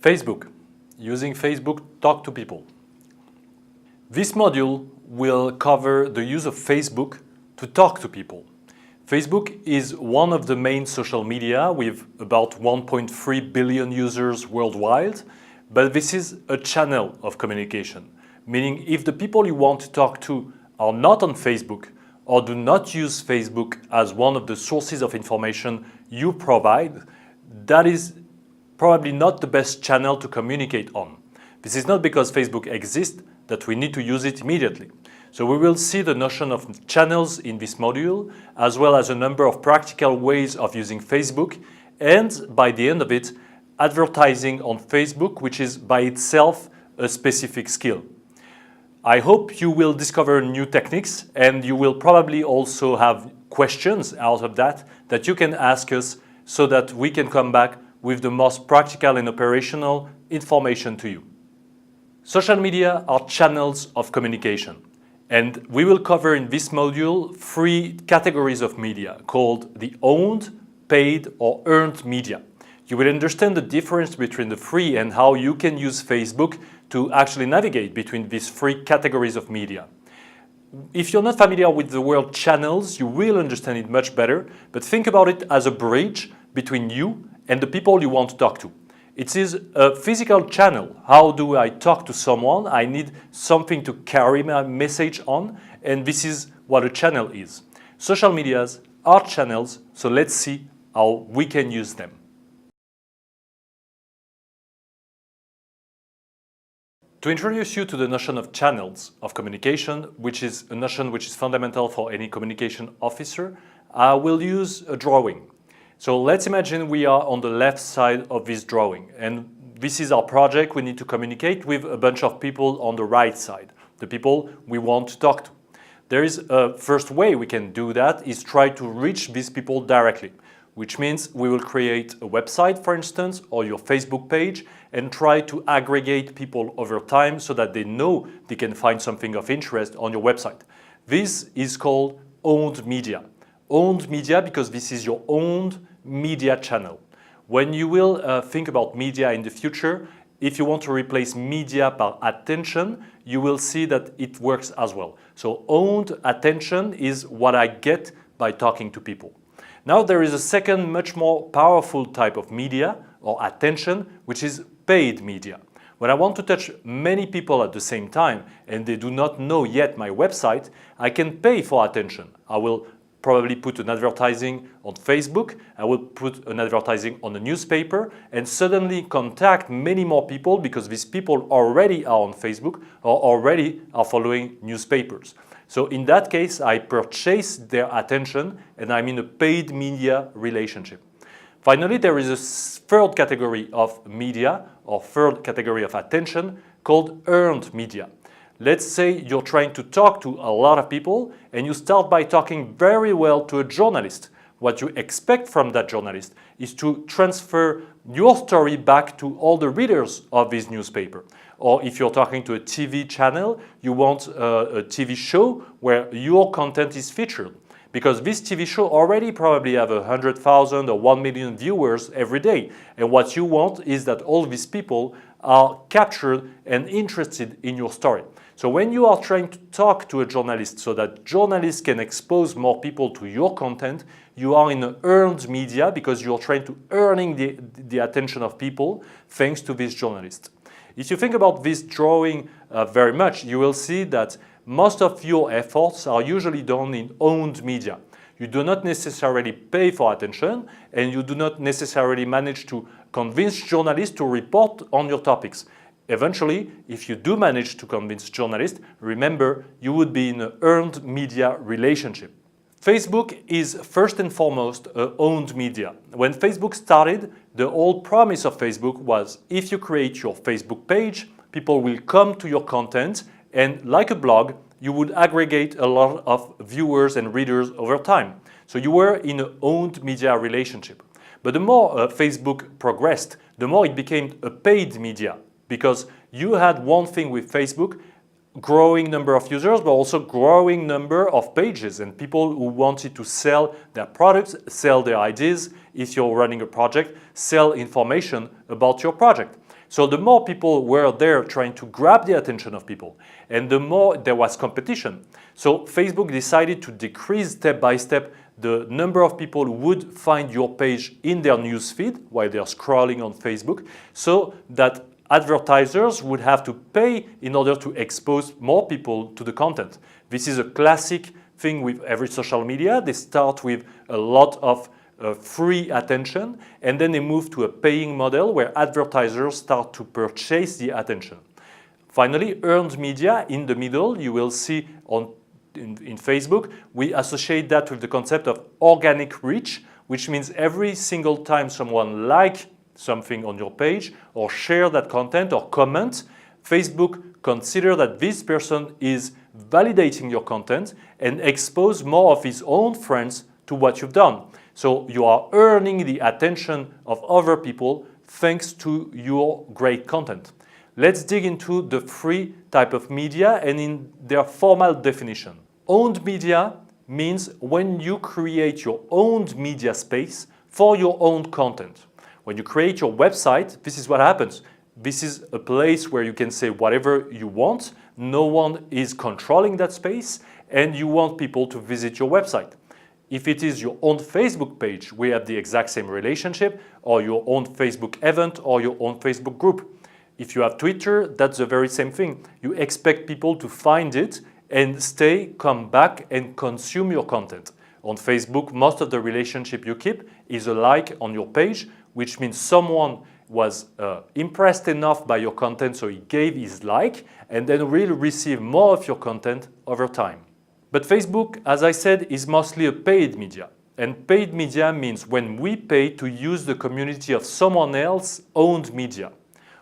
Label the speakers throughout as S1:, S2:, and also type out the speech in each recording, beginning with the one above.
S1: Facebook. Using Facebook, talk to people. This module will cover the use of Facebook to talk to people. Facebook is one of the main social media with about 1.3 billion users worldwide, but this is a channel of communication, meaning if the people you want to talk to are not on Facebook or do not use Facebook as one of the sources of information you provide, that is probably not the best channel to communicate on. This is not because Facebook exists that we need to use it immediately. So we will see the notion of channels in this module, as well as a number of practical ways of using Facebook, and by the end of it, advertising on Facebook, which is by itself a specific skill. I hope you will discover new techniques, and you will probably also have questions out of that you can ask us so that we can come back with the most practical and operational information to you. Social media are channels of communication, and we will cover in this module 3 categories of media called the owned, paid or earned media. You will understand the difference between the 3 and how you can use Facebook to actually navigate between these 3 categories of media. If you're not familiar with the word channels, you will understand it much better, but think about it as a bridge between you and the people you want to talk to. It is a physical channel. How do I talk to someone? I need something to carry my message on, and this is what a channel is. Social medias are channels, so let's see how we can use them. To introduce you to the notion of channels of communication, which is a notion which is fundamental for any communication officer, I will use a drawing. So let's imagine we are on the left side of this drawing, and this is our project. We need to communicate with a bunch of people on the right side, the people we want to talk to. There is a first way we can do that is try to reach these people directly, which means we will create a website, for instance, or your Facebook page, and try to aggregate people over time so that they know they can find something of interest on your website. This is called owned media. Owned media because this is your owned media channel. When you will think about media in the future, if you want to replace media by attention, you will see that it works as well. So owned attention is what I get by talking to people. Now there is a second, much more powerful type of media or attention, which is paid media. When I want to touch many people at the same time and they do not know yet my website, I can pay for attention. I will probably put an advertising on Facebook, I will put an advertising on a newspaper, and suddenly contact many more people because these people already are on Facebook or already are following newspapers. So in that case, I purchase their attention and I'm in a paid media relationship. Finally, there is a third category of media or third category of attention called earned media. Let's say you're trying to talk to a lot of people and you start by talking very well to a journalist. What you expect from that journalist is to transfer your story back to all the readers of this newspaper. Or if you're talking to a TV channel, you want a TV show where your content is featured. Because this TV show already probably have 100,000 or 1 million viewers every day. And what you want is that all these people are captured and interested in your story. So when you are trying to talk to a journalist so that journalists can expose more people to your content, you are in earned media because you're trying to earning the attention of people thanks to this journalist. If you think about this drawing very much, you will see that most of your efforts are usually done in owned media. You do not necessarily pay for attention and you do not necessarily manage to convince journalists to report on your topics. Eventually, if you do manage to convince journalists, remember, you would be in an earned media relationship. Facebook is first and foremost owned media. When Facebook started, the whole promise of Facebook was if you create your Facebook page, people will come to your content and like a blog, you would aggregate a lot of viewers and readers over time. So you were in an owned media relationship. But the more Facebook progressed, the more it became a paid media. Because you had one thing with Facebook, growing number of users, but also growing number of pages and people who wanted to sell their products, sell their ideas. If you're running a project, sell information about your project. So the more people were there trying to grab the attention of people, and the more there was competition. So Facebook decided to decrease step by step the number of people who would find your page in their newsfeed while they're scrolling on Facebook, so that advertisers would have to pay in order to expose more people to the content. This is a classic thing with every social media. They start with a lot of free attention, and then they move to a paying model where advertisers start to purchase the attention. Finally, earned media in the middle, you will see in Facebook, we associate that with the concept of organic reach, which means every single time someone likes something on your page or share that content or comment, Facebook consider that this person is validating your content and expose more of his own friends to what you've done. So you are earning the attention of other people thanks to your great content. Let's dig into the three types of media and in their formal definition. Owned media means when you create your own media space for your own content. When you create your website, this is what happens. This is a place where you can say whatever you want. No one is controlling that space, and you want people to visit your website. If it is your own Facebook page, we have the exact same relationship, or your own Facebook event, or your own Facebook group. If you have Twitter, that's the very same thing. You expect people to find it and stay, come back, and consume your content. On Facebook, most of the relationship you keep is a like on your page, which means someone was impressed enough by your content, so he gave his like, and then will receive more of your content over time. But Facebook, as I said, is mostly a paid media. And paid media means when we pay to use the community of someone else's owned media.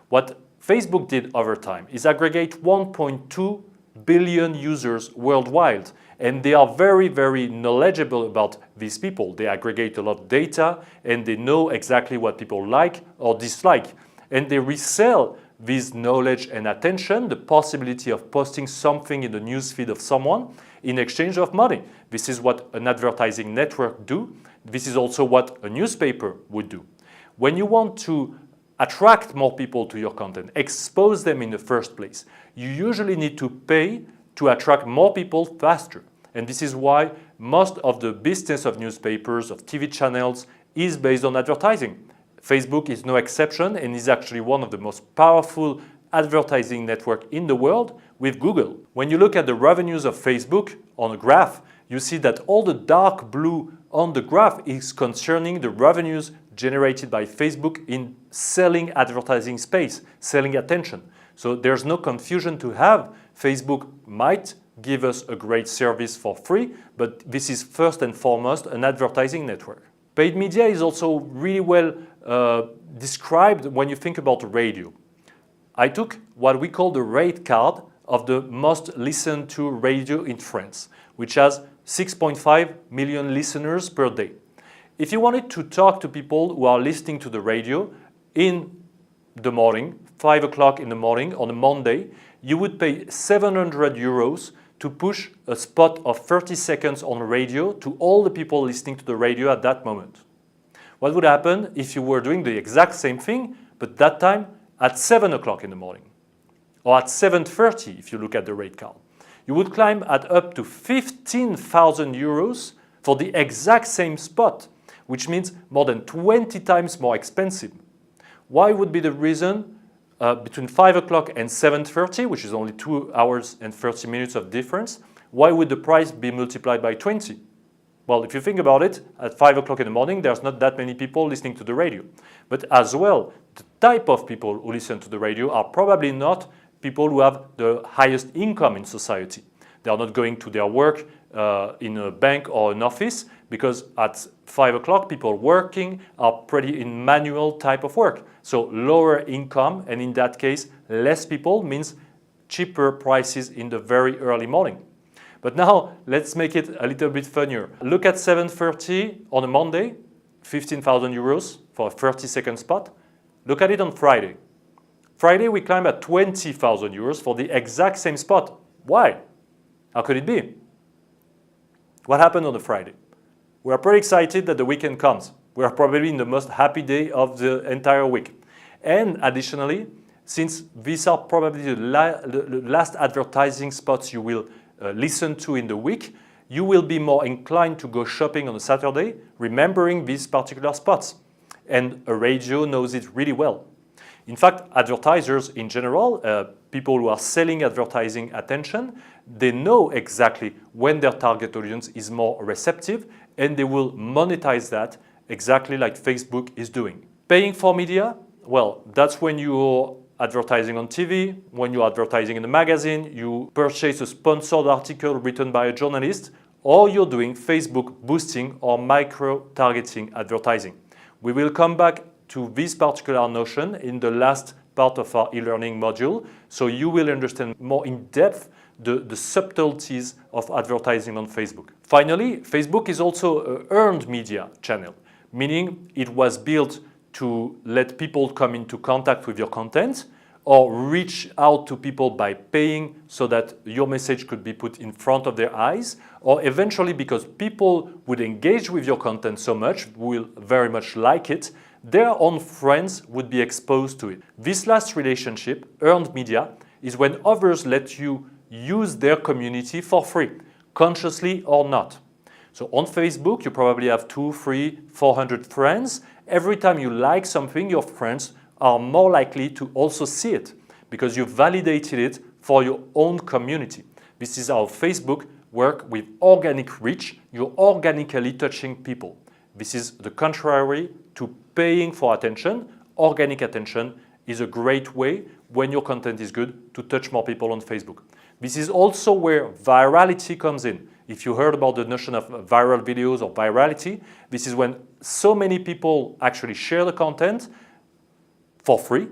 S1: What Facebook did over time is aggregate 1.2 billion users worldwide. And they are very, very knowledgeable about these people. They aggregate a lot of data and they know exactly what people like or dislike. And they resell this knowledge and attention, the possibility of posting something in the newsfeed of someone in exchange of money. This is what an advertising network do. This is also what a newspaper would do. When you want to attract more people to your content, expose them in the first place, you usually need to pay to attract more people faster. And this is why most of the business of newspapers, of TV channels, is based on advertising. Facebook is no exception and is actually one of the most powerful advertising networks in the world with Google. When you look at the revenues of Facebook on a graph, you see that all the dark blue on the graph is concerning the revenues generated by Facebook in selling advertising space, selling attention. So there's no confusion to have. Facebook might give us a great service for free, but this is first and foremost an advertising network. Paid media is also really well described when you think about radio. I took what we call the rate card of the most listened to radio in France, which has 6.5 million listeners per day. If you wanted to talk to people who are listening to the radio in the morning, 5 o'clock in the morning on a Monday, you would pay 700 euros to push a spot of 30 seconds on radio to all the people listening to the radio at that moment. What would happen if you were doing the exact same thing, but that time at 7 o'clock in the morning? Or at 7:30 if you look at the rate card. You would climb at up to 15,000 euros for the exact same spot, which means more than 20 times more expensive. Why would be the reason? Between 5 o'clock and 7:30, which is only 2 hours and 30 minutes of difference, why would the price be multiplied by 20? Well, if you think about it, at 5 o'clock in the morning, there's not that many people listening to the radio. But as well, the type of people who listen to the radio are probably not people who have the highest income in society. They are not going to their work in a bank or an office, because at 5 o'clock, people working are pretty in manual type of work. So lower income, and in that case, less people means cheaper prices in the very early morning. But now let's make it a little bit funnier. Look at 7:30 on a Monday, 15,000 euros for a 30-second spot. Look at it on Friday. Friday we climb at 20,000 euros for the exact same spot. Why? How could it be? What happened on a Friday? We are pretty excited that the weekend comes. We are probably in the most happy day of the entire week. And additionally, since these are probably the last advertising spots you will listen to in the week, you will be more inclined to go shopping on a Saturday, remembering these particular spots. And a radio knows it really well. In fact, advertisers in general, people who are selling advertising attention, they know exactly when their target audience is more receptive, and they will monetize that exactly like Facebook is doing. Paying for media, well, that's when you're advertising on TV, when you're advertising in a magazine, you purchase a sponsored article written by a journalist, or you're doing Facebook boosting or micro-targeting advertising. We will come back to this particular notion in the last part of our e-learning module, so you will understand more in depth the subtleties of advertising on Facebook. Finally, Facebook is also an earned media channel, meaning it was built to let people come into contact with your content or reach out to people by paying so that your message could be put in front of their eyes, or eventually because people would engage with your content so much, will very much like it, their own friends would be exposed to it. This last relationship, earned media, is when others let you use their community for free, consciously or not. So on Facebook, you probably have 200, 300, 400 friends. Every time you like something, your friends are more likely to also see it because you validated it for your own community. This is how Facebook works with organic reach. You're organically touching people. This is the contrary to paying for attention. Organic attention is a great way, when your content is good, to touch more people on Facebook. This is also where virality comes in. If you heard about the notion of viral videos or virality, this is when so many people actually share the content for free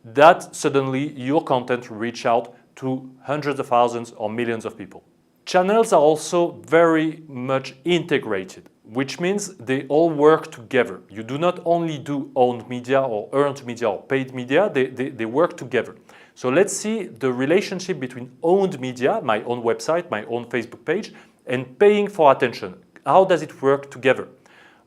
S1: that suddenly your content reach out to hundreds of thousands or millions of people. Channels are also very much integrated, which means they all work together. You do not only do owned media or earned media or paid media, they work together. So let's see the relationship between owned media, my own website, my own Facebook page, and paying for attention. How does it work together?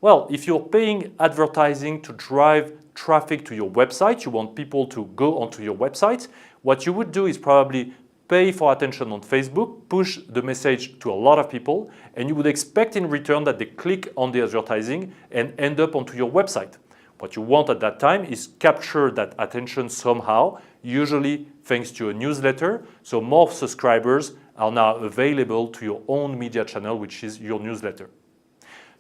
S1: Well, if you're paying advertising to drive traffic to your website, you want people to go onto your website, what you would do is probably pay for attention on Facebook, push the message to a lot of people, and you would expect in return that they click on the advertising and end up onto your website. What you want at that time is capture that attention somehow, usually thanks to a newsletter, so more subscribers are now available to your own media channel, which is your newsletter.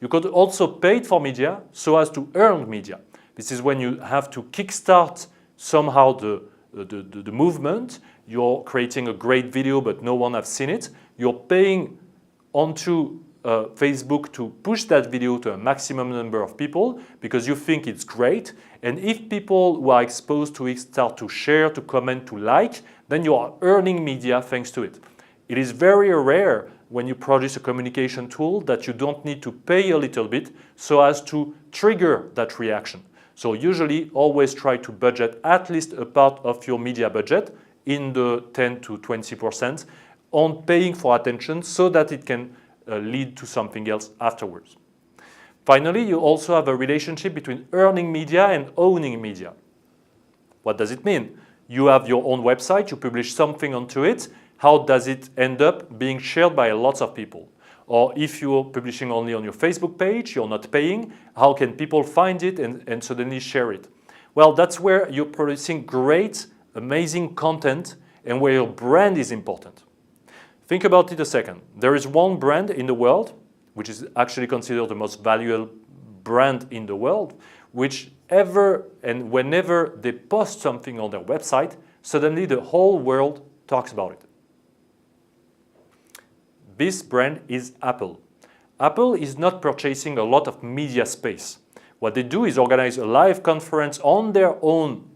S1: You could also pay for media so as to earn media. This is when you have to kickstart somehow the movement. You're creating a great video, but no one has seen it. You're paying onto Facebook to push that video to a maximum number of people because you think it's great. And if people who are exposed to it start to share, to comment, to like, then you are earning media thanks to it. It is very rare when you produce a communication tool that you don't need to pay a little bit so as to trigger that reaction. So usually always try to budget at least a part of your media budget in the 10 to 20% on paying for attention so that it can lead to something else afterwards. Finally, you also have a relationship between earning media and owning media. What does it mean? You have your own website, you publish something onto it. How does it end up being shared by lots of people? Or if you're publishing only on your Facebook page, you're not paying, how can people find it and suddenly share it? Well, that's where you're producing great, amazing content and where your brand is important. Think about it a second. There is one brand in the world, which is actually considered the most valuable brand in the world, which ever and whenever they post something on their website, suddenly the whole world talks about it. This brand is Apple. Apple is not purchasing a lot of media space. What they do is organize a live conference on their own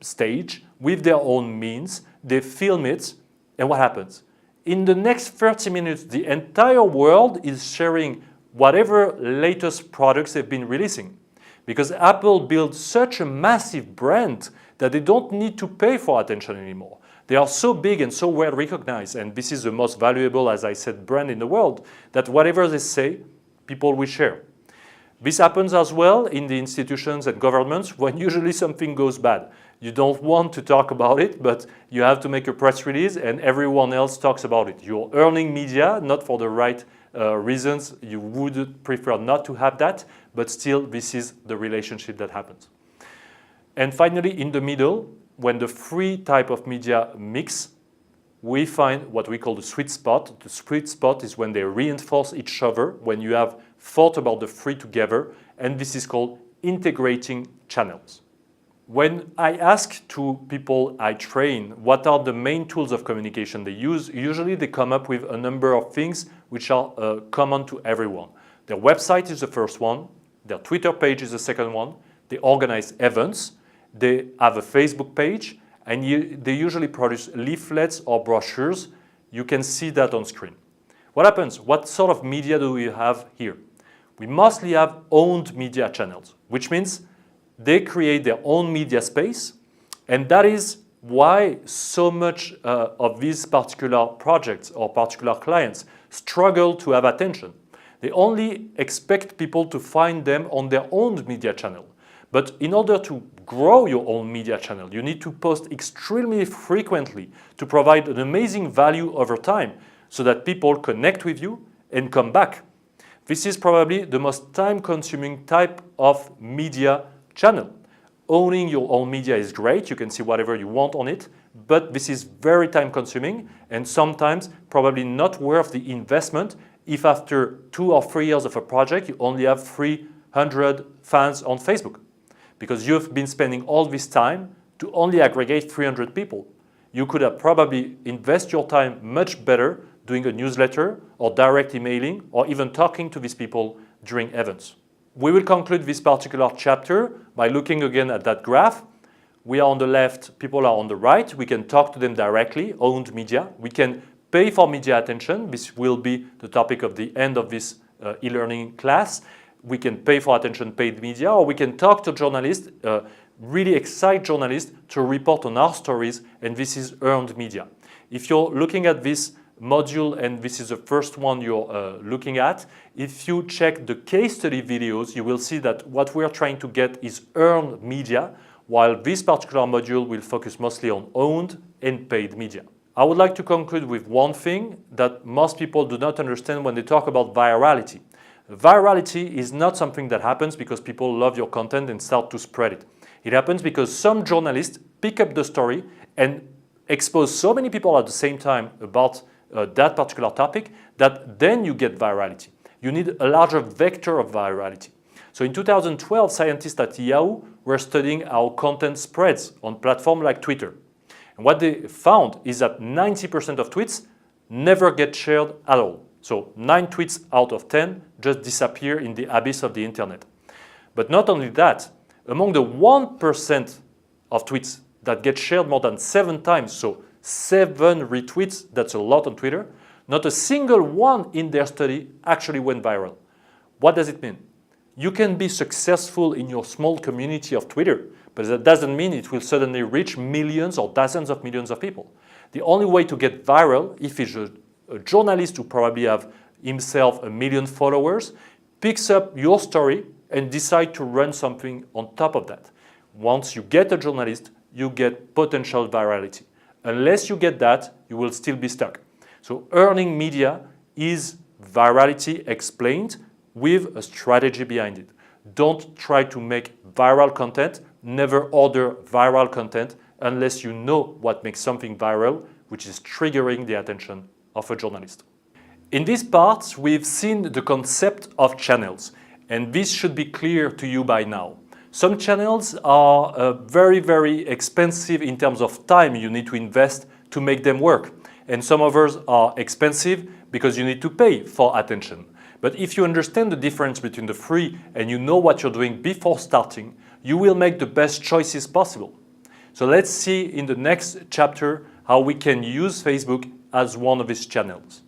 S1: stage with their own means. They film it, and what happens? In the next 30 minutes, the entire world is sharing whatever latest products they've been releasing. Because Apple built such a massive brand that they don't need to pay for attention anymore. They are so big and so well recognized, and this is the most valuable, as I said, brand in the world, that whatever they say, people will share. This happens as well in the institutions and governments when usually something goes bad. You don't want to talk about it, but you have to make a press release and everyone else talks about it. You're earning media, not for the right reasons. You would prefer not to have that, but still this is the relationship that happens. And finally, in the middle, when the three type of media mix, we find what we call the sweet spot. The sweet spot is when they reinforce each other, when you have thought about the three together, and this is called integrating channels. When I ask to people I train what are the main tools of communication they use, usually they come up with a number of things which are common to everyone. Their website is the first one, their Twitter page is the second one, they organize events, they have a Facebook page, and they usually produce leaflets or brochures. You can see that on screen. What happens? What sort of media do we have here? We mostly have owned media channels, which means they create their own media space, and that is why so much of these particular projects or particular clients struggle to have attention. They only expect people to find them on their own media channel. But in order to grow your own media channel, you need to post extremely frequently to provide an amazing value over time so that people connect with you and come back. This is probably the most time-consuming type of media channel. Owning your own media is great, you can see whatever you want on it, but this is very time-consuming and sometimes probably not worth the investment if after 2 or 3 years of a project you only have 300 fans on Facebook. Because you've been spending all this time to only aggregate 300 people. You could have probably invest your time much better doing a newsletter or direct emailing or even talking to these people during events. We will conclude this particular chapter by looking again at that graph. We are on the left, people are on the right. We can talk to them directly, owned media. We can pay for media attention. This will be the topic of the end of this e-learning class. We can pay for attention, paid media, or we can talk to journalists, really excite journalists to report on our stories, and this is earned media. If you're looking at this module and this is the first one you're looking at, if you check the case study videos, you will see that what we're trying to get is earned media, while this particular module will focus mostly on owned and paid media. I would like to conclude with one thing that most people do not understand when they talk about virality. Virality is not something that happens because people love your content and start to spread it. It happens because some journalists pick up the story and expose so many people at the same time about that particular topic that then you get virality. You need a larger vector of virality. So in 2012, scientists at Yahoo were studying how content spreads on platforms like Twitter. And what they found is that 90% of tweets never get shared at all. So 9 tweets out of 10 just disappear in the abyss of the internet. But not only that, among the 1% of tweets that get shared more than 7 times, so 7 retweets, that's a lot on Twitter, not a single one in their study actually went viral. What does it mean? You can be successful in your small community of Twitter, but that doesn't mean it will suddenly reach millions or dozens of millions of people. The only way to get viral, if it's a journalist who probably have himself 1 million followers, picks up your story and decide to run something on top of that. Once you get a journalist, you get potential virality. Unless you get that, you will still be stuck. So earning media is virality explained with a strategy behind it. Don't try to make viral content. Never order viral content unless you know what makes something viral, which is triggering the attention of a journalist. In this part, we've seen the concept of channels, and this should be clear to you by now. Some channels are very, very expensive in terms of time you need to invest to make them work, and some others are expensive because you need to pay for attention. But if you understand the difference between the three and you know what you're doing before starting, you will make the best choices possible. So let's see in the next chapter how we can use Facebook as one of its channels.